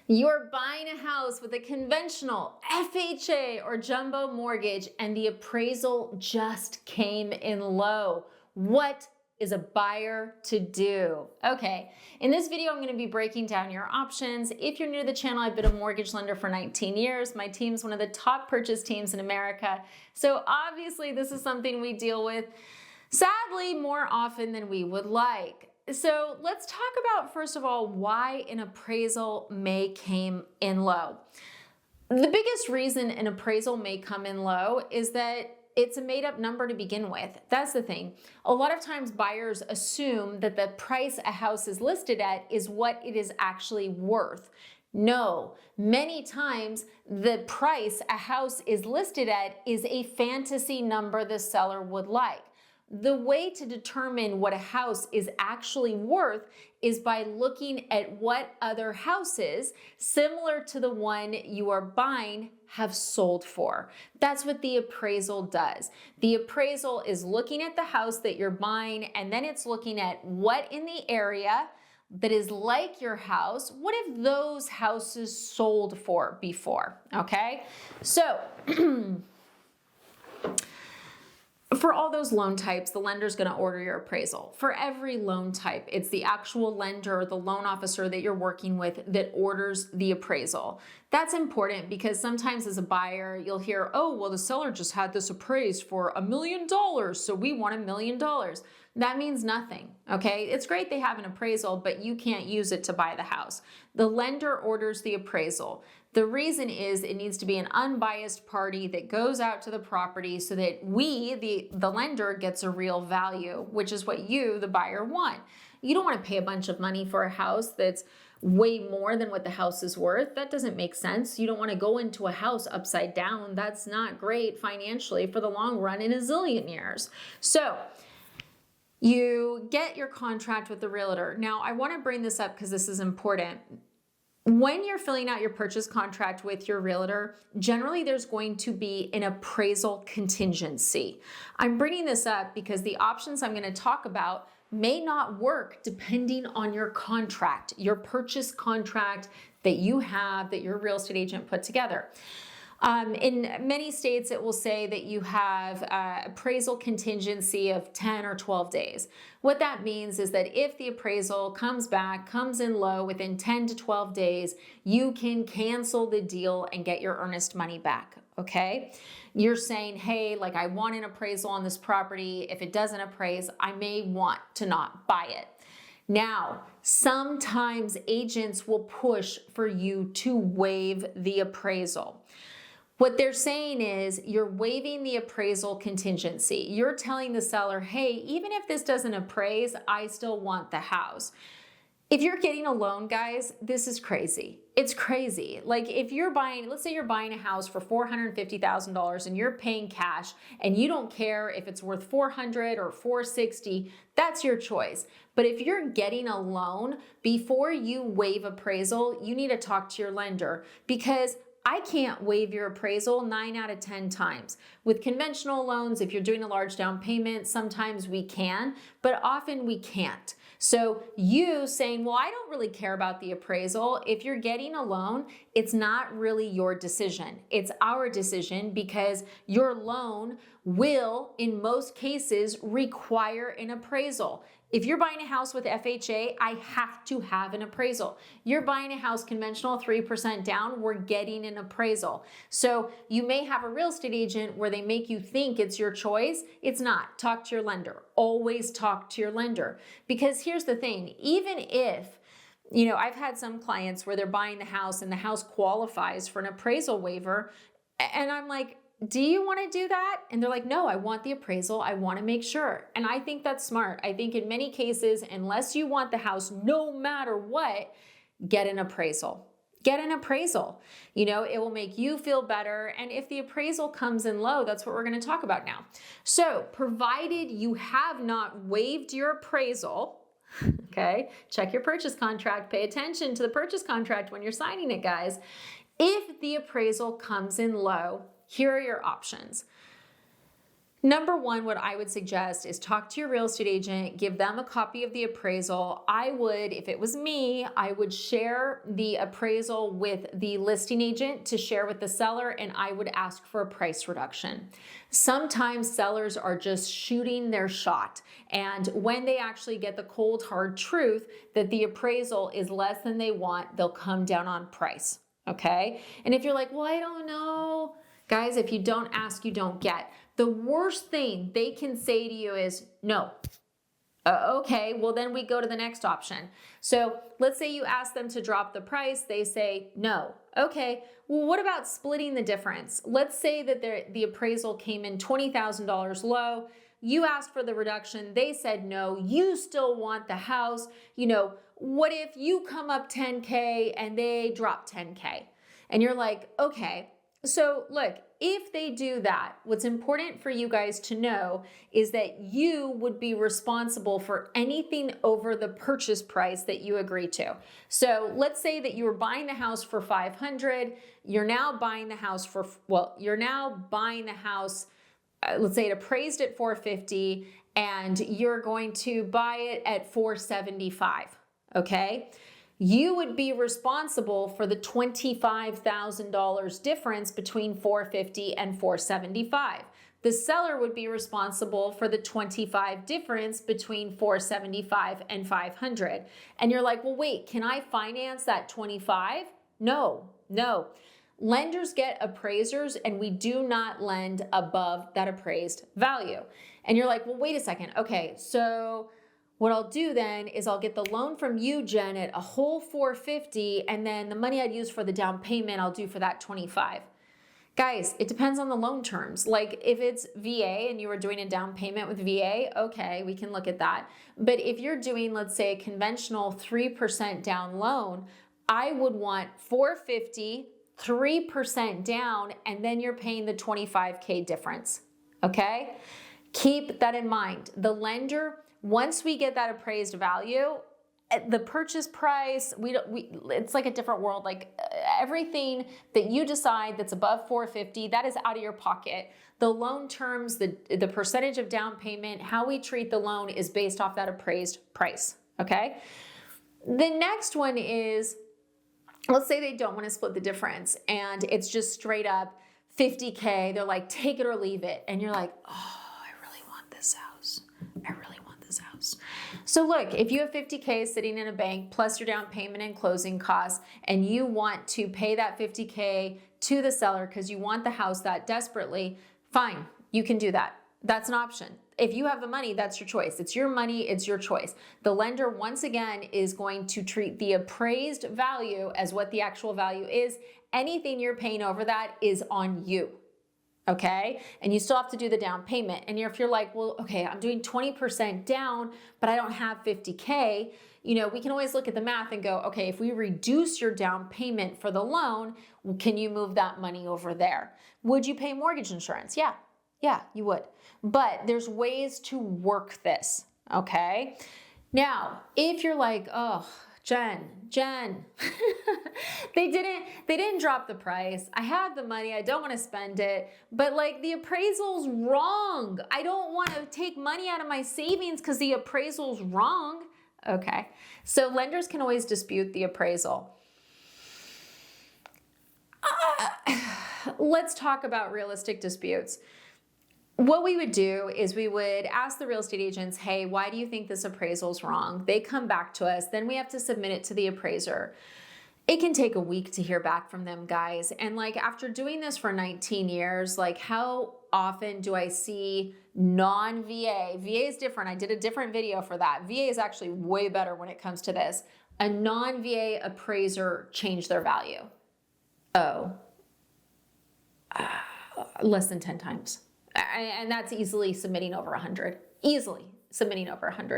You're buying a house with a conventional FHA or jumbo mortgage and the appraisal just came in low. What is a buyer to do? Okay, in this video, I'm going to be breaking down your options. If you're new to the channel, I've been a mortgage lender for 19 years. My team's one of the top purchase teams in America. So obviously this is something we deal with, sadly, more often than we would like. So let's talk about, first of all, why an appraisal may come in low. The biggest reason an appraisal may come in low is that it's a made-up number to begin with. That's the thing. A lot of times buyers assume that the price a house is listed at is what it is actually worth. No, many times the price a house is listed at is a fantasy number the seller would like. The way to determine what a house is actually worth is by looking at what other houses similar to the one you are buying have sold for. That's what the appraisal does. The appraisal is looking at the house that you're buying, and then it's looking at what in the area that is like your house, what have those houses sold for before, okay? So, for all those loan types, the lender's going to order your appraisal. For every loan type, it's the actual lender, the loan officer that you're working with that orders the appraisal. That's important because sometimes as a buyer, you'll hear, oh, well, the seller just had this appraised for $1 million, so we want $1 million. That means nothing, okay? It's great they have an appraisal, but you can't use it to buy the house. The lender orders the appraisal. The reason is it needs to be an unbiased party that goes out to the property so that we, the lender, gets a real value, which is what you, the buyer, want. You don't want to pay a bunch of money for a house that's way more than what the house is worth. That doesn't make sense. You don't want to go into a house upside down. That's not great financially for the long run in a zillion years. So you get your contract with the realtor. Now, I want to bring this up because this is important. When you're filling out your purchase contract with your realtor, generally there's going to be an appraisal contingency. I'm bringing this up because the options I'm going to talk about may not work depending on your contract, your purchase contract that you have, that your real estate agent put together. In many states, it will say that you have appraisal contingency of 10 or 12 days. What that means is that if the appraisal comes back, comes in low within 10 to 12 days, you can cancel the deal and get your earnest money back, okay? You're saying, hey, like I want an appraisal on this property. If it doesn't appraise, I may want to not buy it. Now, sometimes agents will push for you to waive the appraisal. What they're saying is you're waiving the appraisal contingency. You're telling the seller, hey, even if this doesn't appraise, I still want the house. If you're getting a loan, guys, this is crazy. It's crazy. Like if you're buying, let's say you're buying a house for $450,000 and you're paying cash and you don't care if it's worth $400 or $460, that's your choice. But if you're getting a loan, before you waive appraisal, you need to talk to your lender because I can't waive your appraisal 9 out of 10 times. With conventional loans, if you're doing a large down payment, sometimes we can, but often we can't. So you saying, well, I don't really care about the appraisal. If you're getting a loan, it's not really your decision. It's our decision because your loan will, in most cases, require an appraisal. If you're buying a house with FHA, I have to have an appraisal. You're buying a house conventional 3% down, we're getting an appraisal. So you may have a real estate agent where they make you think it's your choice. It's not. Talk to your lender. Always talk to your lender. Because here's the thing, even if, you know, I've had some clients where they're buying the house and the house qualifies for an appraisal waiver, and I'm like, do you want to do that? And they're like, no, I want the appraisal. I want to make sure. And I think that's smart. I think in many cases, unless you want the house, no matter what, get an appraisal. Get an appraisal. You know, it will make you feel better. And if the appraisal comes in low, that's what we're going to talk about now. So provided you have not waived your appraisal, okay, check your purchase contract. Pay attention to the purchase contract when you're signing it, guys. If the appraisal comes in low, here are your options. Number one, what I would suggest is talk to your real estate agent, give them a copy of the appraisal. I would, if it was me, I would share the appraisal with the listing agent to share with the seller, and I would ask for a price reduction. Sometimes sellers are just shooting their shot, and when they actually get the cold hard truth that the appraisal is less than they want, they'll come down on price, okay? And if you're like, well, I don't know, guys, if you don't ask, you don't get. The worst thing they can say to you is no. Okay, well then we go to the next option. So let's say you ask them to drop the price, they say no. Okay, well what about splitting the difference? Let's say that the appraisal came in $20,000 low. You asked for the reduction, they said no, you still want the house. What if you come up 10K and they drop 10K? And you're like, okay. So look, if they do that, what's important for you guys to know is that you would be responsible for anything over the purchase price that you agree to. So let's say that you were buying the house for $500, you're now buying the house let's say it appraised at $450, and you're going to buy it at $475, okay? You would be responsible for the $25,000 difference between $450 and $475. The seller would be responsible for the $25 difference between $475 and $500. And you're like, well, wait, can I finance that $25? No. Lenders get appraisers, and we do not lend above that appraised value. And you're like, well, wait a second. Okay, so what I'll do then is I'll get the loan from you, Jen, at a whole $450, and then the money I'd use for the down payment, I'll do for that $25. Guys, it depends on the loan terms. Like if it's VA and you were doing a down payment with VA, okay, we can look at that. But if you're doing, let's say, a conventional 3% down loan, I would want $450, 3% down, and then you're paying the $25K difference, okay? Keep that in mind. The lender, once we get that appraised value, the purchase price, it's like a different world. Like everything that you decide that's above $450, that is out of your pocket. The loan terms, the percentage of down payment, how we treat the loan is based off that appraised price, okay? The next one is, let's say they don't want to split the difference and it's just straight up $50K. They're like, take it or leave it. And you're like, oh, I really want this house. I really want this house. So look, if you have $50K sitting in a bank plus your down payment and closing costs, and you want to pay that $50K to the seller because you want the house that desperately, fine, you can do that. That's an option. If you have the money, that's your choice. It's your money, it's your choice. The lender, once again, is going to treat the appraised value as what the actual value is. Anything you're paying over that is on you, okay? And you still have to do the down payment. And if you're like, well, okay, I'm doing 20% down, but I don't have $50K, we can always look at the math and go, okay, if we reduce your down payment for the loan, can you move that money over there? Would you pay mortgage insurance? Yeah, you would. But there's ways to work this, okay? Now, if you're like, oh, Jen, they didn't drop the price. I have the money, I don't want to spend it, but like the appraisal's wrong. I don't want to take money out of my savings because the appraisal's wrong. Okay, so lenders can always dispute the appraisal. Let's talk about realistic disputes. What we would do is we would ask the real estate agents, hey, why do you think this appraisal is wrong? They come back to us, then we have to submit it to the appraiser. It can take a week to hear back from them, guys. And like after doing this for 19 years, like how often do I see non-VA? VA is different. I did a different video for that. VA is actually way better when it comes to this. A non-VA appraiser change their value. Less than 10 times. And that's easily submitting over 100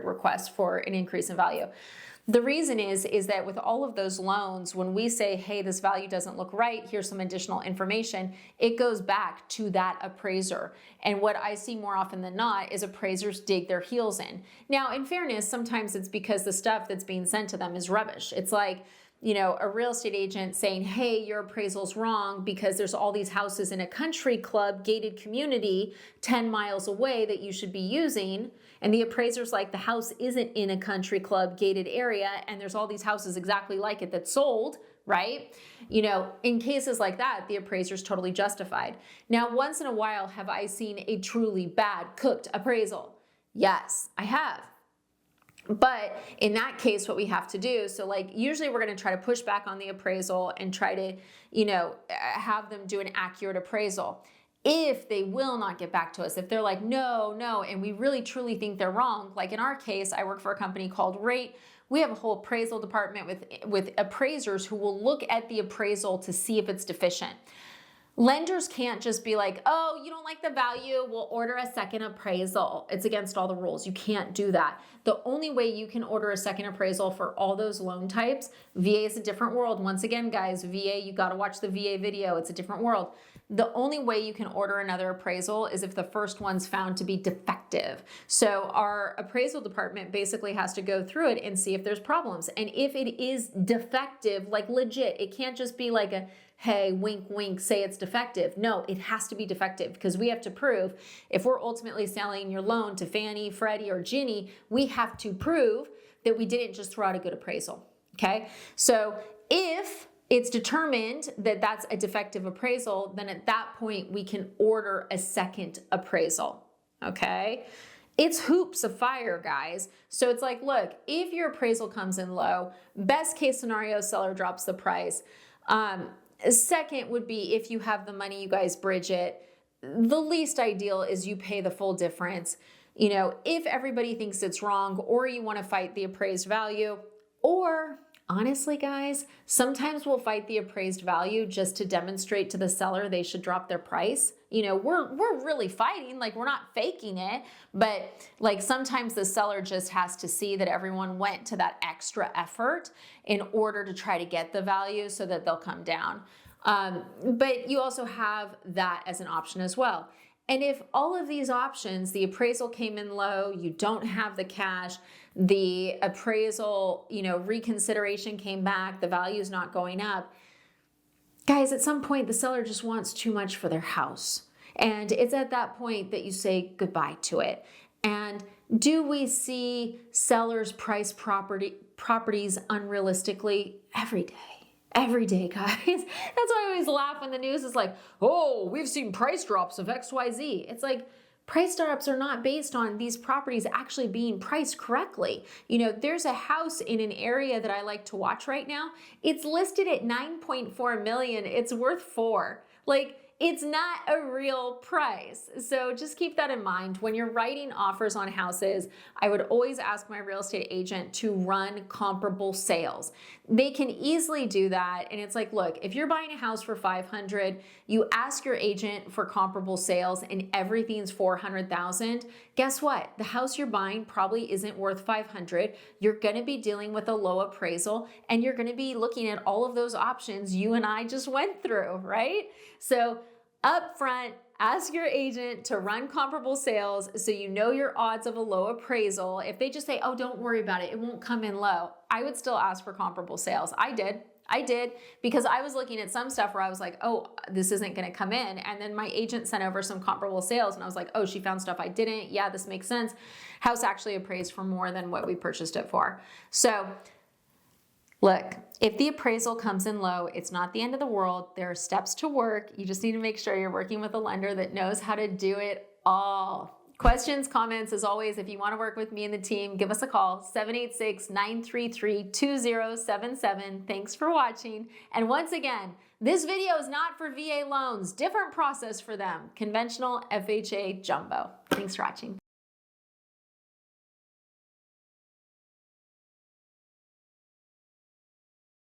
requests for an increase in value. The reason is that with all of those loans, when we say, hey, this value doesn't look right, here's some additional information, it goes back to that appraiser. And what I see more often than not is appraisers dig their heels in. Now, in fairness, sometimes it's because the stuff that's being sent to them is rubbish. It's like, a real estate agent saying, hey, your appraisal's wrong because there's all these houses in a country club gated community 10 miles away that you should be using. And the appraiser's like, the house isn't in a country club gated area and there's all these houses exactly like it that sold, right? In cases like that, the appraiser's totally justified. Now, once in a while, have I seen a truly bad cooked appraisal? Yes, I have. But in that case, what we have to do, so like usually we're going to try to push back on the appraisal and try to, have them do an accurate appraisal. If they will not get back to us, if they're like, no, and we really truly think they're wrong, like in our case, I work for a company called Rate. We have a whole appraisal department with appraisers who will look at the appraisal to see if it's deficient. Lenders can't just be like, oh, you don't like the value, we'll order a second appraisal. It's against all the rules. You can't do that. The only way you can order a second appraisal for all those loan types, VA is a different world. Once again, guys, VA, you got to watch the VA video. It's a different world. The only way you can order another appraisal is if the first one's found to be defective. So our appraisal department basically has to go through it and see if there's problems. And if it is defective, like legit, it can't just be like a, hey, wink, wink, say it's defective. No, it has to be defective because we have to prove if we're ultimately selling your loan to Fannie, Freddie, or Ginnie, we have to prove that we didn't just throw out a good appraisal, okay? So if it's determined that that's a defective appraisal, then at that point we can order a second appraisal, okay? It's hoops of fire, guys. So it's like, look, if your appraisal comes in low, best case scenario, seller drops the price. Second would be if you have the money, you guys bridge it. The least ideal is you pay the full difference. If everybody thinks it's wrong or you want to fight the appraised value, or honestly, guys, sometimes we'll fight the appraised value just to demonstrate to the seller they should drop their price. We're really fighting, like we're not faking it, but like sometimes the seller just has to see that everyone went to that extra effort in order to try to get the value so that they'll come down. But you also have that as an option as well. And if all of these options, the appraisal came in low, you don't have the cash, the appraisal, reconsideration came back, the value is not going up, guys, at some point, the seller just wants too much for their house. And it's at that point that you say goodbye to it. And do we see sellers price properties unrealistically? Every day. Every day, guys. That's why I always laugh when the news is like, oh, we've seen price drops of XYZ. It's like, price drops are not based on these properties actually being priced correctly. There's a house in an area that I like to watch right now. It's listed at $9.4 million. It's worth $4 million. Like, it's not a real price. So just keep that in mind. When you're writing offers on houses, I would always ask my real estate agent to run comparable sales. They can easily do that. And it's like, look, if you're buying a house for $500,000, you ask your agent for comparable sales and everything's $400,000. Guess what? The house you're buying probably isn't worth $500,000. You're going to be dealing with a low appraisal and you're going to be looking at all of those options you and I just went through, right? So up front, ask your agent to run comparable sales so you know your odds of a low appraisal. If they just say, oh, don't worry about it, it won't come in low, I would still ask for comparable sales. I did because I was looking at some stuff where I was like, oh, this isn't going to come in. And then my agent sent over some comparable sales and I was like, oh, she found stuff I didn't. Yeah, this makes sense. House actually appraised for more than what we purchased it for. So look, if the appraisal comes in low, it's not the end of the world. There are steps to work. You just need to make sure you're working with a lender that knows how to do it all. Questions, comments, as always, if you want to work with me and the team, give us a call, 786-933-2077. Thanks for watching. And once again, this video is not for VA loans. Different process for them. Conventional FHA jumbo. Thanks for watching.